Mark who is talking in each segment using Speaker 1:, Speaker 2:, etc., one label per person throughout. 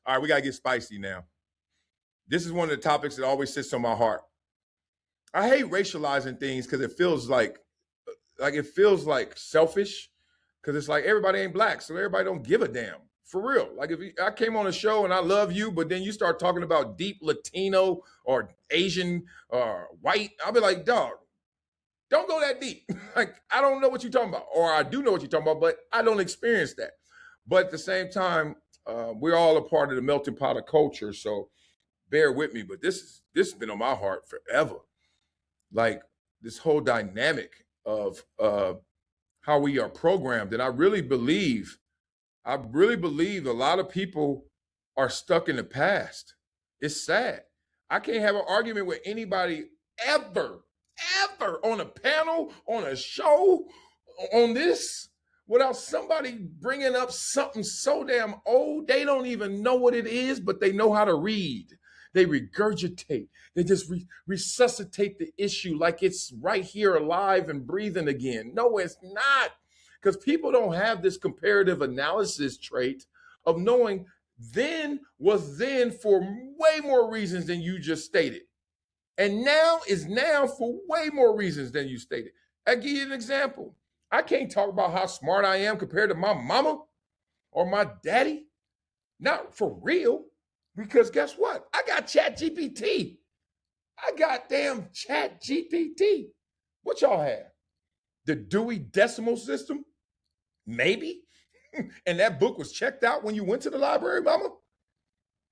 Speaker 1: All right, we got to get spicy now. This is one of the topics that always sits on my heart. I hate racializing things because it feels like selfish. Because it's like everybody ain't black, so everybody don't give a damn. For real. Like if I came on a show and I love you, but then you start talking about deep Latino or Asian or white, I'll be like, dog, don't go that deep. Like, I don't know what you're talking about. Or I do know what you're talking about, but I don't experience that. But at the same time, we're all a part of the melting pot of culture. So bear with me. But this has been on my heart forever. Like this whole dynamic of how we are programmed. And I really believe a lot of people are stuck in the past. It's sad. I can't have an argument with anybody ever on a panel, on a show, on this, without somebody bringing up something so damn old. They don't even know what it is, but they know how to read. They regurgitate. They just resuscitate the issue like it's right here alive and breathing again. No, it's not. Because people don't have this comparative analysis trait of knowing then was then for way more reasons than you just stated. And now is now for way more reasons than you stated. I'll give you an example. I can't talk about how smart I am compared to my mama or my daddy. Not for real. Because guess what? I got ChatGPT. I got damn ChatGPT. What y'all have? The Dewey Decimal System? Maybe. And that book was checked out when you went to the library, mama?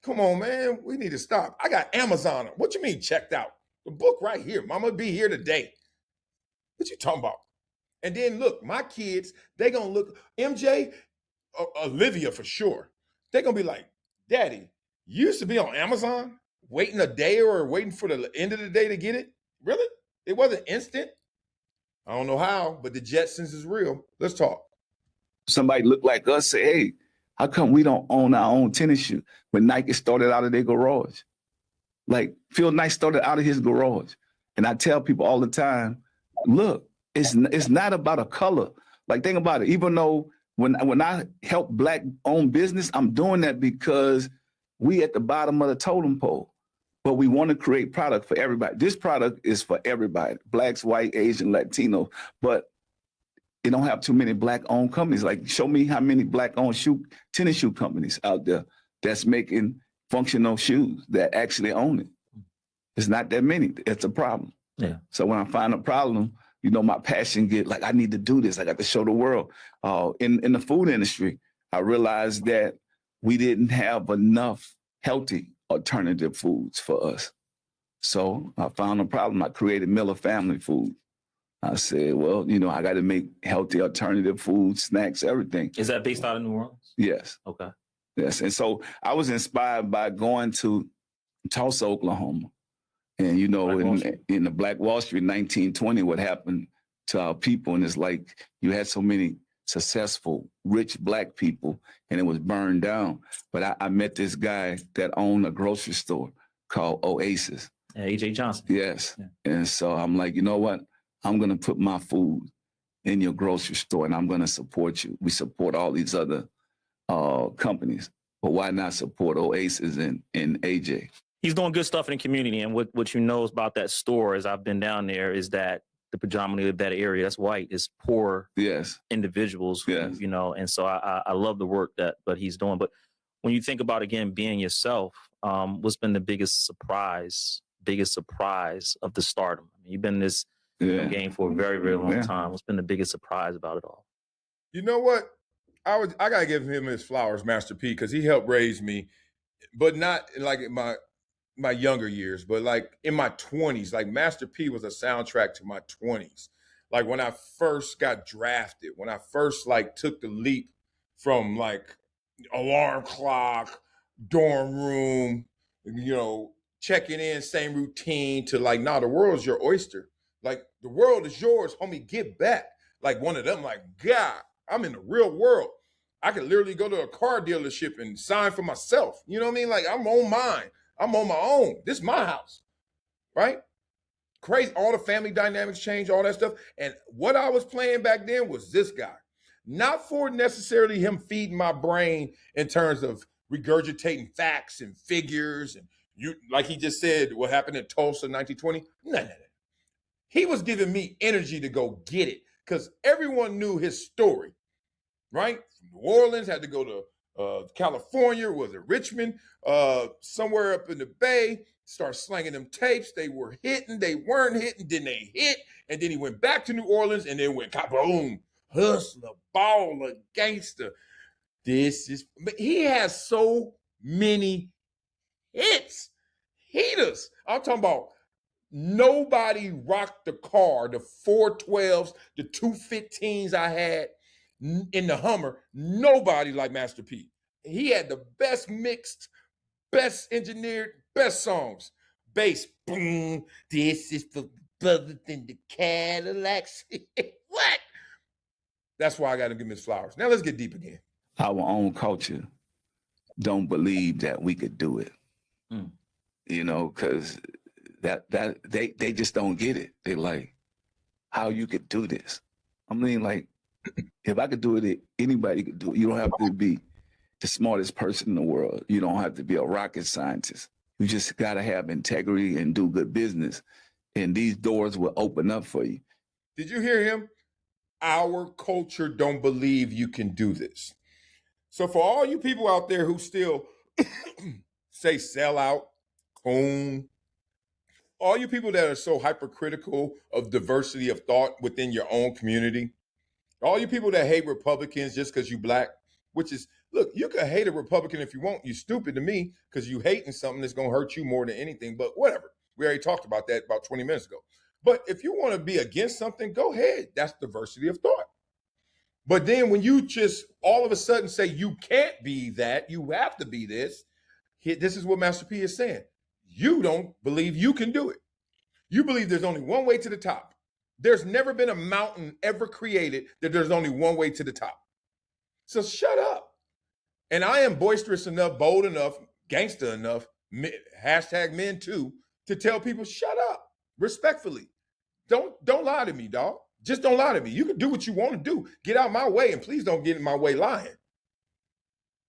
Speaker 1: Come on, man. We need to stop. I got Amazon. What you mean checked out? The book right here. Mama be here today. What you talking about? And then look, my kids, they gonna look, MJ, Olivia for sure. They're gonna be like, Daddy, you used to be on Amazon waiting a day or waiting for the end of the day to get it? Really? It wasn't instant? I don't know how, but the Jetsons is real. Let's talk.
Speaker 2: Somebody look like us, say, hey, how come we don't own our own tennis shoe? When Nike started out of their garage. Like Phil Knight started out of his garage. And I tell people all the time, look, it's not about a color. Like think about it, even though when I help black owned business, I'm doing that because we at the bottom of the totem pole. But we want to create product for everybody. This product is for everybody, blacks, white, Asian, Latino, but it don't have too many black-owned companies. Like, show me how many black-owned tennis shoe companies out there that's making functional shoes that actually own it. It's not that many. It's a problem.
Speaker 3: Yeah.
Speaker 2: So when I find a problem, you know, my passion get like, I need to do this. I got to show the world. In the food industry, I realized that we didn't have enough healthy alternative foods for us. So I found a problem. I created Miller Family Food. I said, well, you know, I got to make healthy alternative foods, snacks, everything.
Speaker 3: Is that based out of New Orleans?
Speaker 2: Yes.
Speaker 3: Okay.
Speaker 2: Yes. And so I was inspired by going to Tulsa, Oklahoma. And, you know, in the Black Wall Street, 1920, what happened to our people. And it's like you had so many successful, rich black people, and it was burned down. But I met this guy that owned a grocery store called Oasis.
Speaker 3: Yeah, A.J. Johnson.
Speaker 2: Yes.
Speaker 3: Yeah.
Speaker 2: And so I'm like, you know what? I'm going to put my food in your grocery store and I'm going to support you. We support all these other companies, but why not support Oasis and AJ?
Speaker 3: He's doing good stuff in the community. And what you know about that store, as I've been down there, is that the predominantly of that area, that's white, is poor individuals, who, you know, and so I love the work that he's doing. But when you think about, again, being yourself, what's been the biggest surprise of the stardom? I mean, you've been in this game for a very, very long time. What's been the biggest surprise about it all?
Speaker 1: You know what? I gotta give him his flowers, Master P, because he helped raise me, but not like in my younger years, but like in my 20s. Like Master P was a soundtrack to my 20s. Like when I first got drafted, when I first like took the leap from like alarm clock, dorm room, you know, checking in, same routine, to like, nah, the world's your oyster. Like, the world is yours, homie, get back. Like one of them, like, God, I'm in the real world. I could literally go to a car dealership and sign for myself. You know what I mean? Like, I'm on mine. I'm on my own. This is my house, right? Crazy. All the family dynamics change, all that stuff. And what I was playing back then was this guy. Not for necessarily him feeding my brain in terms of regurgitating facts and figures. And you, like he just said, what happened in Tulsa in 1920? No. He was giving me energy to go get it because everyone knew his story, right? From New Orleans, had to go to California, was it Richmond, somewhere up in the Bay, start slanging them tapes. They were hitting, they weren't hitting, then they hit, and then he went back to New Orleans and then went kaboom, hustler, baller, gangster. But he has so many hits, heaters. I'm talking about nobody rocked the car, the 412s, the 215s I had in the Hummer. Nobody like Master P. He had the best mixed, best engineered, best songs. Bass, boom, this is for brother than the Cadillacs. What? That's why I got to give him his flowers. Now let's get deep again.
Speaker 2: Our own culture don't believe that we could do it. You know, because they just don't get it. They're like, how you could do this? I mean, like, if I could do it, anybody could do it. You don't have to be the smartest person in the world. You don't have to be a rocket scientist. You just got to have integrity and do good business. And these doors will open up for you.
Speaker 1: Did you hear him? Our culture don't believe you can do this. So for all you people out there who still say sell out, coon, all you people that are so hypercritical of diversity of thought within your own community, all you people that hate Republicans just because you black, which is, look, you can hate a Republican if you want. You stupid to me because you hating something that's going to hurt you more than anything, but whatever. We already talked about that about 20 minutes ago. But if you want to be against something, go ahead. That's diversity of thought. But then when you just all of a sudden say you can't be that, you have to be this, this is what Master P is saying. You don't believe you can do it. You believe there's only one way to the top. There's never been a mountain ever created that there's only one way to the top. So shut up. And I am boisterous enough, bold enough, gangster enough, hashtag men too, to tell people shut up respectfully. Don't lie to me, dog. Just don't lie to me. You can do what you want to do. Get out my way, and please don't get in my way lying.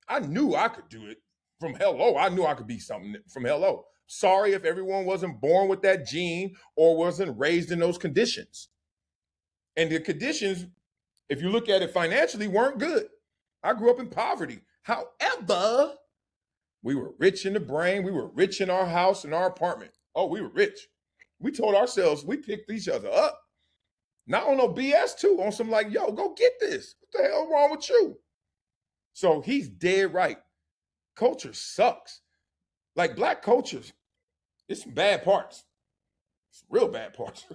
Speaker 1: I knew I could do it from hello. I knew I could be something from hello. Sorry if everyone wasn't born with that gene or wasn't raised in those conditions. And the conditions, if you look at it financially, weren't good. I grew up in poverty. However, we were rich in the brain. We were rich in our house and our apartment. Oh, we were rich. We told ourselves we picked each other up. Not on no BS too, on some like, yo, go get this. What the hell wrong with you? So he's dead right. Culture sucks. Like black cultures, it's some bad parts. It's real bad parts.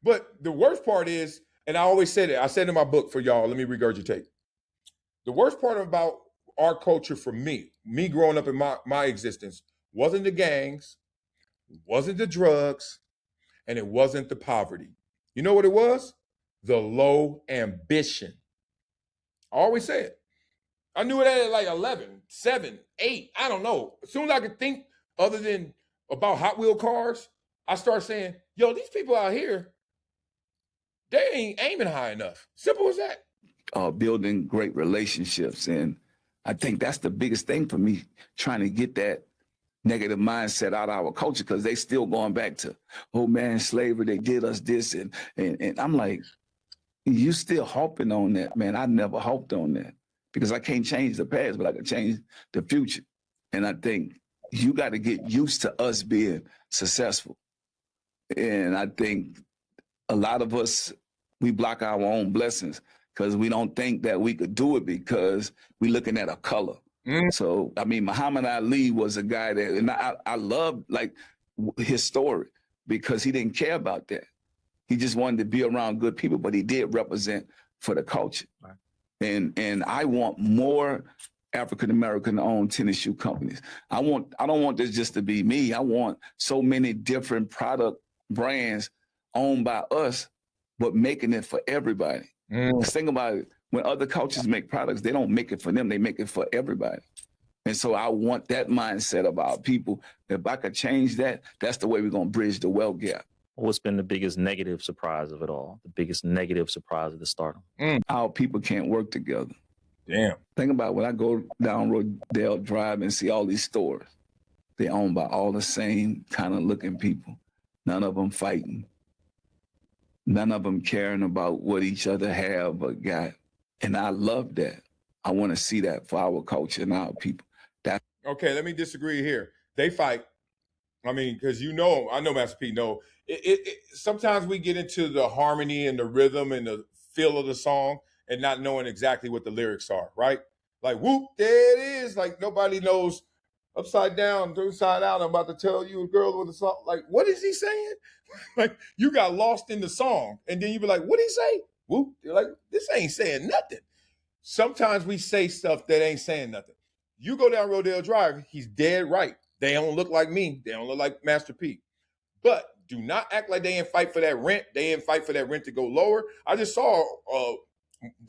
Speaker 1: But the worst part is, and I always said it, I said in my book for y'all, let me regurgitate. The worst part about our culture for me growing up in my existence, wasn't the gangs, wasn't the drugs, and it wasn't the poverty. You know what it was? The low ambition. I always say it. I knew it at like 11, 7, 8, I don't know. As soon as I could think other than about Hot Wheel cars, I start saying, yo, these people out here, they ain't aiming high enough. Simple as that.
Speaker 2: Building great relationships. And I think that's the biggest thing for me, trying to get that negative mindset out of our culture, because they still going back to, oh man, slavery, they did us this. And I'm like, you still hoping on that, man. I never hoped on that because I can't change the past, but I can change the future. And I think you got to get used to us being successful. And I think a lot of us, we block our own blessings because we don't think that we could do it because we're looking at a color. So, I mean, Muhammad Ali was a guy that, and I love like his story because he didn't care about that. He just wanted to be around good people, but he did represent for the culture. Right. And I want more African-American owned tennis shoe companies. I don't want this just to be me. I want so many different product brands owned by us, but making it for everybody. Just think about it. When other cultures make products, they don't make it for them, they make it for everybody. And so I want that mindset of our people. If I could change that, that's the way we're gonna bridge the wealth gap.
Speaker 3: What's been the biggest negative surprise of it all? The biggest negative surprise of the stardom?
Speaker 2: Our people can't work together.
Speaker 1: Damn.
Speaker 2: Think about when I go down Rodale Drive and see all these stores. They're owned by all the same kind of looking people. None of them fighting. None of them caring about what each other have or got. And I love that. I want to see that for our culture and our people.
Speaker 1: Okay, let me disagree here. They fight. I mean, because I know Master P know. Sometimes we get into the harmony and the rhythm and the feel of the song and not knowing exactly what the lyrics are, right? Like, whoop, there it is. Like, nobody knows upside down, inside out. I'm about to tell you a girl with a song. Like, what is he saying? Like, you got lost in the song. And then you be like, what did he say? Whoop. You're like, this ain't saying nothing. Sometimes we say stuff that ain't saying nothing. You go down Rodale Drive, he's dead right. They don't look like me. They don't look like Master P. But do not act like they didn't fight for that rent. They didn't fight for that rent to go lower. I just saw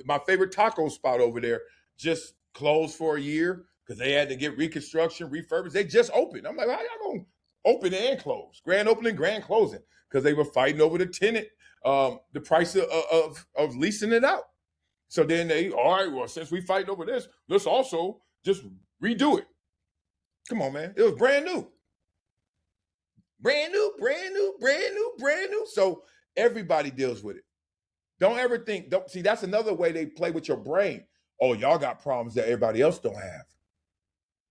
Speaker 1: my favorite taco spot over there just closed for a year because they had to get reconstruction, refurbished. They just opened. I'm like, how y'all gonna open and close? Grand opening, grand closing. Because they were fighting over the tenant, the price of leasing it out. So then all right, well, since we fighting over this, let's also just redo it. Come on, man. It was brand new. Brand new, brand new, brand new, brand new. So everybody deals with it. Don't ever think, see, that's another way they play with your brain. Oh, y'all got problems that everybody else don't have.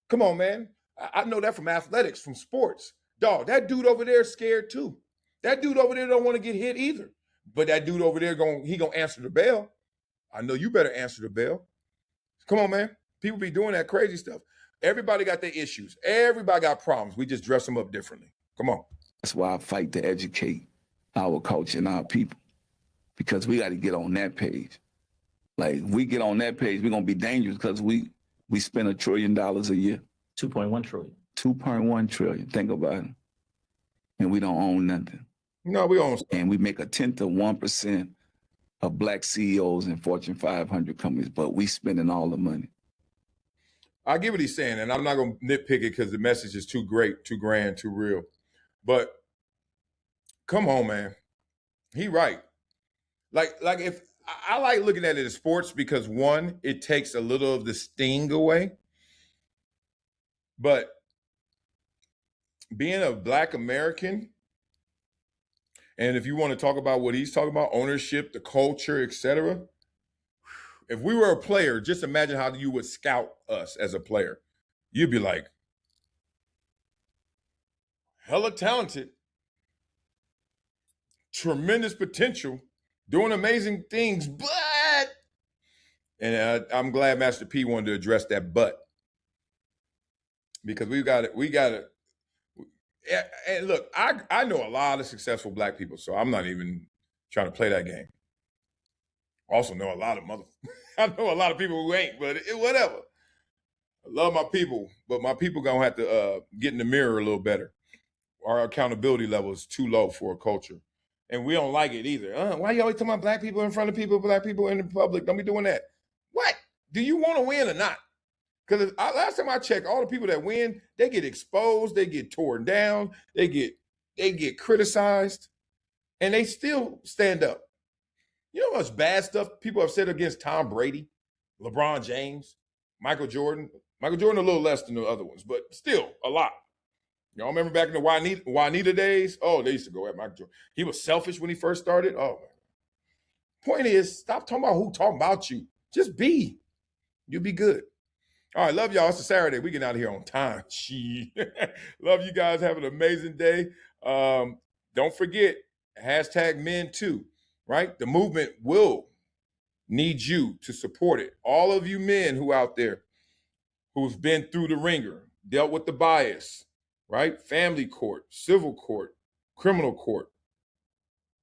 Speaker 1: Come on, man. I know that from athletics, from sports. Dog, that dude over there is scared too. That dude over there don't want to get hit either. But that dude over there, he gonna answer the bell. I know you better answer the bell. Come on, man. People be doing that crazy stuff. Everybody got their issues. Everybody got problems. We just dress them up differently. Come on.
Speaker 2: That's why I fight to educate our culture and our people, because we got to get on that page. Like, we get on that page, we're going to be dangerous because we spend $1 trillion a year.
Speaker 3: 2.1 trillion.
Speaker 2: 2.1 trillion. Think about it. And we don't own nothing.
Speaker 1: No, we own.
Speaker 2: And we make 0.1% of black CEOs in Fortune 500 companies, but we spending all the money.
Speaker 1: I get what he's saying, and I'm not going to nitpick it because the message is too great, too grand, too real. But come on, man. He right. Like if I like looking at it as sports because, one, it takes a little of the sting away. But being a Black American, and if you want to talk about what he's talking about, ownership, the culture, etc. If we were a player, just imagine how you would scout us as a player. You'd be like, hella talented, tremendous potential, doing amazing things, but, and I'm glad Master P wanted to address that but, because we got it. And look, I know a lot of successful Black people, so I'm not even trying to play that game. Also know a lot of I know a lot of people who ain't, but whatever. I love my people, but my people gonna have to get in the mirror a little better. Our accountability level is too low for a culture. And we don't like it either. Why you always talking about Black people in front of people, Black people in the public? Don't be doing that. What? Do you want to win or not? Because last time I checked, all the people that win, they get exposed, they get torn down, they get criticized, and they still stand up. You know how much bad stuff people have said against Tom Brady, LeBron James, Michael Jordan? Michael Jordan a little less than the other ones, but still a lot. Y'all remember back in the Juanita days? Oh, they used to go at Michael Jordan. He was selfish when he first started. Oh, man. Point is, stop talking about who talking about you. Just be. You'll be good. All right, love y'all. It's a Saturday. We get out of here on time. Gee. Love you guys. Have an amazing day. Don't forget, #men2, right? The movement will need you to support it. All of you men who out there who's been through the ringer, dealt with the bias, right? Family court, civil court, criminal court,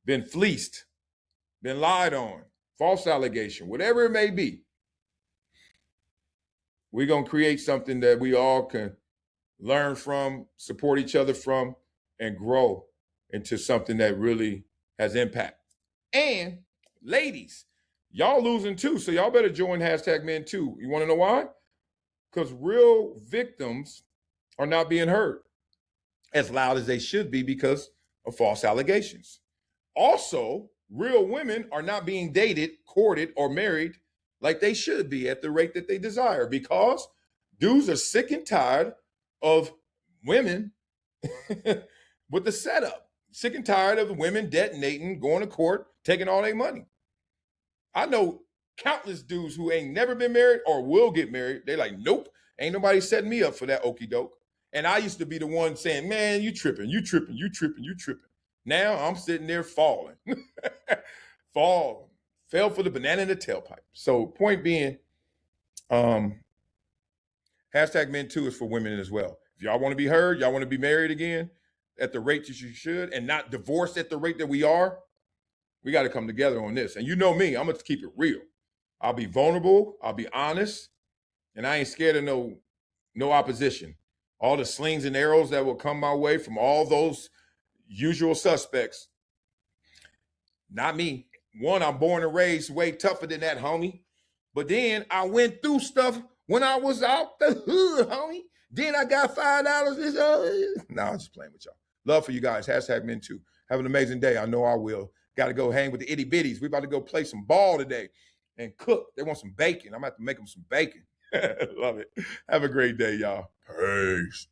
Speaker 1: been fleeced, been lied on, false allegation, whatever it may be. We're going to create something that we all can learn from, support each other from, and grow into something that really has impact. And ladies, y'all losing too, so y'all better join #men2. You want to know why? Because real victims are not being heard as loud as they should be because of false allegations. Also, real women are not being dated, courted, or married like they should be at the rate that they desire, because dudes are sick and tired of women with the setup. Sick and tired of women detonating, going to court, taking all their money. I know countless dudes who ain't never been married or will get married. They like, nope, ain't nobody setting me up for that okie doke. And I used to be the one saying, man, you tripping, you tripping, you tripping, you tripping. Now I'm sitting there falling. Fall. Fell for the banana in the tailpipe. So point being, hashtag men too is for women as well. If y'all want to be heard, y'all want to be married again at the rate that you should, and not divorced at the rate that we are, we got to come together on this. And you know me, I'm going to keep it real. I'll be vulnerable. I'll be honest. And I ain't scared of no opposition. All the slings and arrows that will come my way from all those usual suspects. Not me. One, I'm born and raised way tougher than that, homie. But then I went through stuff when I was out the hood, homie. Then I got $5. No, I'm just playing with y'all. Love for you guys. Hashtag men too. Have an amazing day. I know I will. Got to go hang with the itty bitties. We about to go play some ball today and cook. They want some bacon. I'm going to have to make them some bacon. Love it. Have a great day, y'all. Peace.